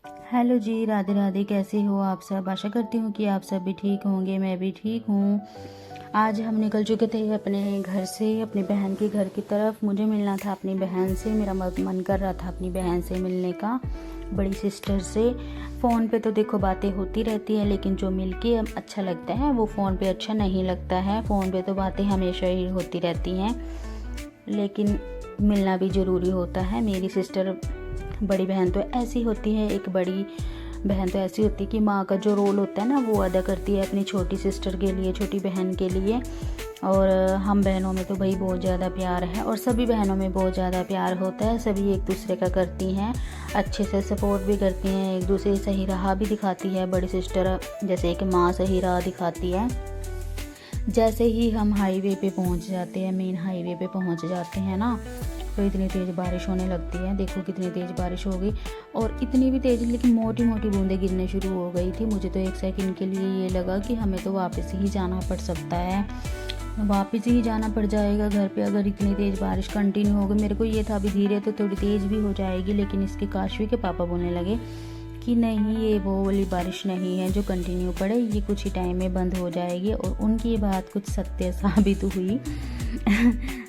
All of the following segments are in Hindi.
हेलो जी, राधे राधे। कैसे हो आप सब? आशा करती हूँ कि आप सब भी ठीक होंगे। मैं भी ठीक हूँ। आज हम निकल चुके थे अपने घर से, अपनी बहन के घर की तरफ। मुझे मिलना था अपनी बहन से। मेरा मन कर रहा था अपनी बहन से मिलने का, बड़ी सिस्टर से। फ़ोन पे तो देखो बातें होती रहती है, लेकिन जो मिल के अच्छा लगता है वो फ़ोन पे अच्छा नहीं लगता है। फ़ोन पे तो बातें हमेशा ही होती रहती हैं, लेकिन मिलना भी ज़रूरी होता है। मेरी सिस्टर, बड़ी बहन तो ऐसी होती है, एक बड़ी बहन तो ऐसी होती है कि माँ का जो रोल होता है ना, वो अदा करती है अपनी छोटी सिस्टर के लिए, छोटी बहन के लिए। और हम बहनों में तो भाई बहुत ज़्यादा प्यार है, और सभी बहनों में बहुत ज़्यादा प्यार होता है। सभी एक दूसरे का करती हैं, अच्छे से सपोर्ट भी करती हैं, एक दूसरे सही राह भी दिखाती है। बड़ी सिस्टर जैसे एक माँ सही राह दिखाती है। जैसे ही हम हाईवे पे पहुंच जाते हैं, मेन हाईवे पे पहुंच जाते हैं ना, तो इतनी तेज़ बारिश होने लगती है। देखो कितनी तेज़ बारिश हो गई, और इतनी भी तेज़ लेकिन मोटी मोटी बूंदें गिरने शुरू हो गई थी। मुझे तो एक सेकंड के लिए ये लगा कि हमें तो वापस ही जाना पड़ सकता है, वापस ही जाना पड़ जाएगा घर पे, अगर इतनी तेज़ बारिश कंटिन्यू हो गई। मेरे को ये था अभी धीरे तो थोड़ी तेज़ भी हो जाएगी, लेकिन इसके काशवी के पापा बोलने लगे कि नहीं, ये वो वाली बारिश नहीं है जो कंटिन्यू पड़े, ये कुछ ही टाइम में बंद हो जाएगी। और उनकी ये बात कुछ सत्य साबित हुई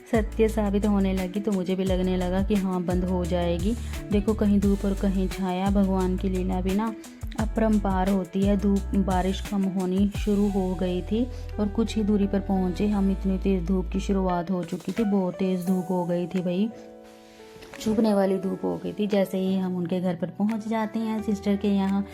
सत्य साबित होने लगी, तो मुझे भी लगने लगा कि हाँ, बंद हो जाएगी। देखो, कहीं धूप और कहीं छाया। भगवान की लीला भी ना अपरंपार होती है। धूप, बारिश कम होनी शुरू हो गई थी, और कुछ ही दूरी पर पहुंचे हम, इतनी तेज़ धूप की शुरुआत हो चुकी थी। बहुत तेज़ धूप हो गई थी भाई, चुभने वाली धूप हो गई थी। जैसे ही हम उनके घर पर पहुंच जाते हैं, सिस्टर के यहाँ,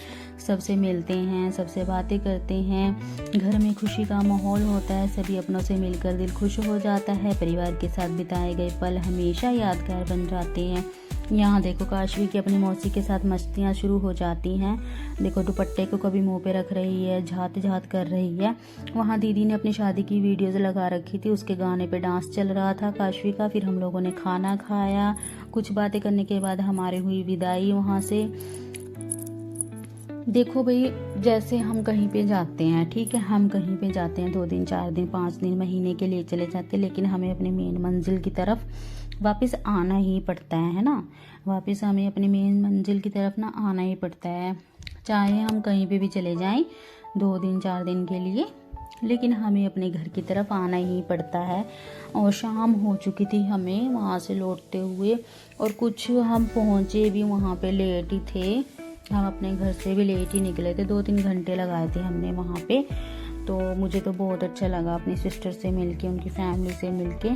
सबसे मिलते हैं, सबसे बातें करते हैं। घर में खुशी का माहौल होता है, सभी अपनों से मिलकर दिल खुश हो जाता है। परिवार के साथ बिताए गए पल हमेशा यादगार बन जाते हैं। यहाँ देखो, काशवी की अपनी मौसी के साथ मस्तियाँ शुरू हो जाती हैं। देखो, दुपट्टे को कभी मुंह पे रख रही है, झात झात कर रही है। वहाँ दीदी ने अपनी शादी की वीडियोज़ लगा रखी थी, उसके गाने पे डांस चल रहा था काशवी का। फिर हम लोगों ने खाना खाया, कुछ बातें करने के बाद हमारी हुई विदाई वहाँ से। देखो भाई, जैसे हम कहीं पे जाते हैं, ठीक है, हम कहीं पे जाते हैं 2 दिन, 4 दिन, 5 दिन, महीने के लिए चले जाते हैं, लेकिन हमें अपने मेन मंजिल की तरफ वापस आना ही पड़ता है ना। वापस हमें अपनी मेन मंजिल की तरफ ना आना ही पड़ता है, चाहे हम कहीं पे भी चले जाएं 2 दिन, 4 दिन के लिए, लेकिन हमें अपने घर की तरफ आना ही पड़ता है। और शाम हो चुकी थी हमें वहाँ से लौटते हुए, और कुछ हम पहुँचे भी वहाँ पे लेट ही थे। हम अपने घर से भी लेट ही निकले थे, 2-3 घंटे लगाए थे हमने वहाँ पे। तो मुझे तो बहुत अच्छा लगा अपनी सिस्टर से मिलके, उनकी फैमिली से मिलके,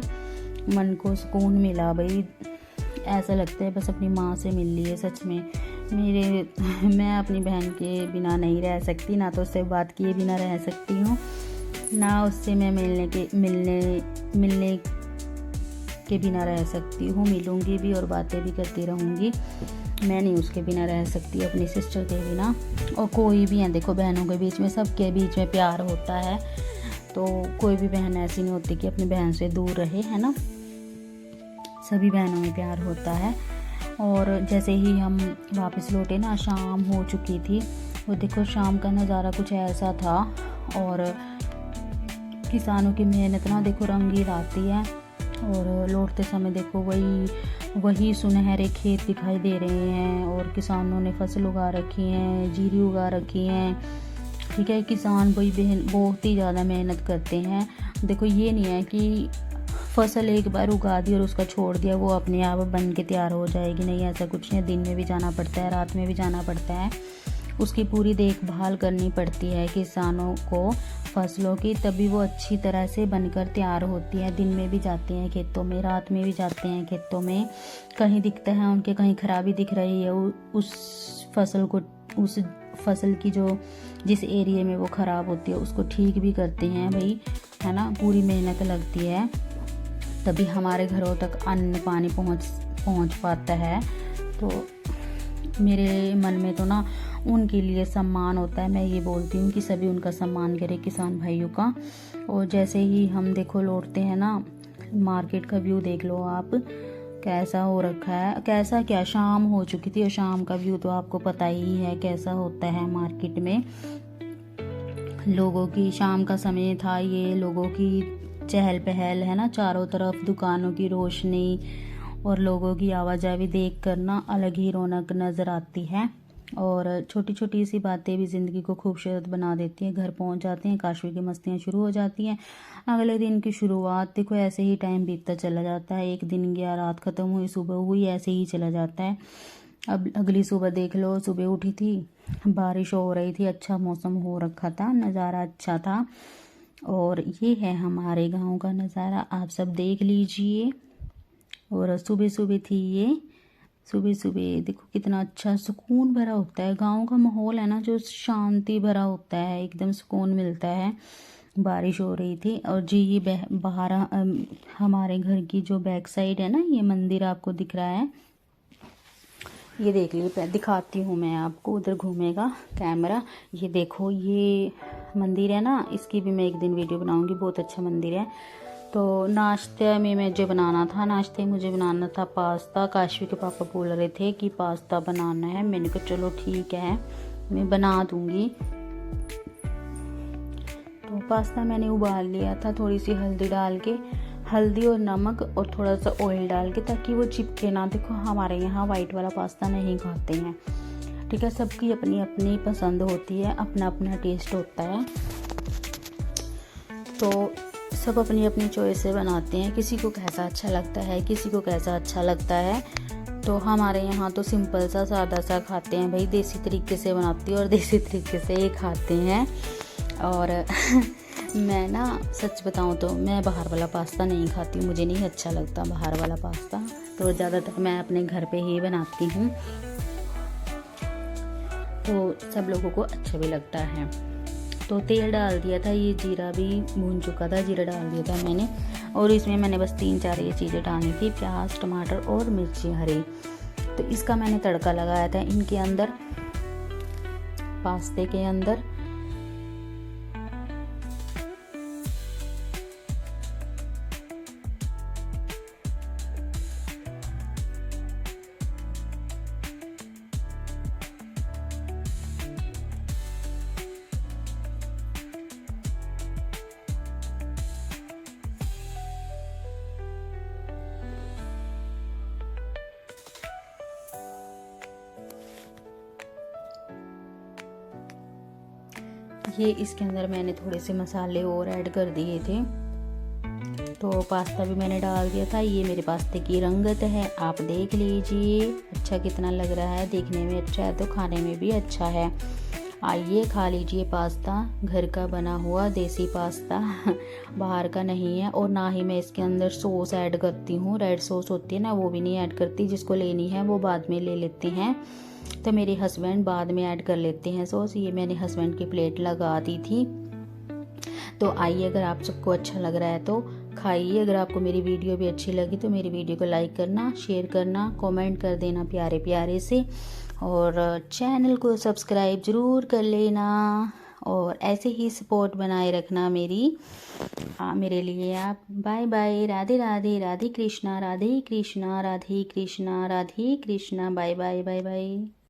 मन को सुकून मिला भाई। ऐसा लगता है बस अपनी माँ से मिल ली है सच में। मैं अपनी बहन के बिना नहीं रह सकती, ना तो उससे बात किए बिना रह सकती हूँ, ना उससे मैं मिलने के बिना रह सकती हूँ। मिलूँगी भी और बातें भी करती रहूँगी। मैं नहीं उसके बिना रह सकती, अपनी सिस्टर के बिना। और कोई भी है, देखो, बहनों के बीच में, सबके बीच में प्यार होता है, तो कोई भी बहन ऐसी नहीं होती कि अपनी बहन से दूर रहे, है ना। सभी बहनों में प्यार होता है। और जैसे ही हम वापस लौटे ना, शाम हो चुकी थी। वो देखो, शाम का नज़ारा कुछ ऐसा था, और किसानों की मेहनत ना देखो रंग ही लाती है। और लौटते समय देखो, वही सुनहरे खेत दिखाई दे रहे हैं, और किसानों ने फसल उगा रखी है, जीरी उगा रखी है, ठीक है। किसान भाई बहन बहुत ही ज़्यादा मेहनत करते हैं। देखो, ये नहीं है कि फसल एक बार उगा दी और उसका छोड़ दिया, वो अपने आप बन के तैयार हो जाएगी, नहीं, ऐसा कुछ नहीं। दिन में भी जाना पड़ता है, रात में भी जाना पड़ता है, उसकी पूरी देखभाल करनी पड़ती है किसानों को फसलों की, तभी वो अच्छी तरह से बनकर तैयार होती है। दिन में भी जाते हैं खेतों में, रात में भी जाते हैं खेतों में। कहीं दिखता है उनके, कहीं खराबी दिख रही है, उस फसल की जो जिस एरिया में वो ख़राब होती है उसको ठीक भी करते हैं भाई, है ना। पूरी मेहनत लगती है, तभी हमारे घरों तक अन्न पानी पहुंच पाता है। तो मेरे मन में तो ना उनके लिए सम्मान होता है। मैं ये बोलती हूँ कि सभी उनका सम्मान करें, किसान भाइयों का। और जैसे ही हम देखो लौटते हैं ना, मार्केट का व्यू देख लो आप, कैसा हो रखा है, कैसा क्या, शाम हो चुकी थी, और शाम का व्यू तो आपको पता ही है कैसा होता है मार्केट में। लोगों की, शाम का समय था ये, लोगों की चहल पहल है ना, चारों तरफ दुकानों की रोशनी और लोगों की आवाजाही देख कर ना अलग ही रौनक नज़र आती है। और छोटी छोटी सी बातें भी ज़िंदगी को खूबसूरत बना देती हैं। घर पहुंच जाते हैं, काशवी की मस्तियाँ शुरू हो जाती हैं। अगले दिन की शुरुआत देखो, ऐसे ही टाइम बीतता चला जाता है। एक दिन गया, रात ख़त्म हुई, सुबह हुई, ऐसे ही चला जाता है। अब अगली सुबह देख लो, सुबह उठी थी, बारिश हो रही थी, अच्छा मौसम हो रखा था, नज़ारा अच्छा था। और ये है हमारे गांव का नज़ारा, आप सब देख लीजिए। और सुबह सुबह थी ये, सुबह सुबह देखो कितना अच्छा सुकून भरा होता है। गांव का माहौल है ना, जो शांति भरा होता है, एकदम सुकून मिलता है। बारिश हो रही थी और जी ये बाहर हमारे घर की जो बैक साइड है ना, ये मंदिर आपको दिख रहा है, ये देख लीजिए, दिखाती हूँ मैं आपको, उधर घूमेगा कैमरा। ये देखो, ये मंदिर है ना, इसकी भी मैं एक दिन वीडियो बनाऊंगी, बहुत अच्छा मंदिर है। तो नाश्ते में मुझे बनाना था पास्ता। काशवी के पापा बोल रहे थे कि पास्ता बनाना है, मैंने कहा चलो ठीक है, मैं बना दूंगी। तो पास्ता मैंने उबाल लिया था, थोड़ी सी हल्दी डाल के, हल्दी और नमक और थोड़ा सा ऑयल डाल के, ताकि वो चिपके ना। देखो हमारे यहाँ वाइट वाला पास्ता नहीं खाते हैं, ठीक है, सबकी अपनी अपनी पसंद होती है, अपना अपना टेस्ट होता है। तो सब अपनी अपनी चॉइस से बनाते हैं, किसी को कैसा अच्छा लगता है, किसी को कैसा अच्छा लगता है। तो हमारे यहाँ तो सिंपल सा सादा सा खाते हैं भाई, देसी तरीके से बनाती हूँ और देसी तरीके से ही खाते हैं। और मैं ना सच बताऊँ तो मैं बाहर वाला पास्ता नहीं खाती हूँ, मुझे नहीं अच्छा लगता बाहर वाला पास्ता, तो ज़्यादातर मैं अपने घर पे ही बनाती हूँ, तो सब लोगों को अच्छा भी लगता है। तो तेल डाल दिया था, ये जीरा भी भून चुका था, जीरा डाल दिया था मैंने, और इसमें मैंने बस 3-4 ये चीज़ें डालनी थी, प्याज, टमाटर और मिर्ची हरी। तो इसका मैंने तड़का लगाया था इनके अंदर, पास्ते के अंदर। ये इसके अंदर मैंने थोड़े से मसाले और ऐड कर दिए थे। तो पास्ता भी मैंने डाल दिया था। ये मेरे पास्ते की रंगत है, आप देख लीजिए, अच्छा कितना लग रहा है, देखने में अच्छा है तो खाने में भी अच्छा है। आइए खा लीजिए पास्ता, घर का बना हुआ देसी पास्ता, बाहर का नहीं है। और ना ही मैं इसके अंदर सॉस ऐड करती हूँ, रेड सॉस होती है ना, वो भी नहीं ऐड करती, जिसको लेनी है वो बाद में ले लेते हैं। तो मेरे हस्बैंड बाद में ऐड कर लेते हैं सॉस, ये मैंने हस्बैंड की प्लेट लगा दी थी। तो आइए, अगर आप सबको अच्छा लग रहा है तो खाइए। अगर आपको मेरी वीडियो भी अच्छी लगी तो मेरी वीडियो को लाइक करना, शेयर करना, कमेंट कर देना प्यारे प्यारे से, और चैनल को सब्सक्राइब ज़रूर कर लेना, और ऐसे ही सपोर्ट बनाए रखना मेरे लिए आप। Bye bye, Radhe Radhe, Radhe Krishna, Radhe Krishna, Radhe Krishna, Radhe Krishna, bye bye, bye bye.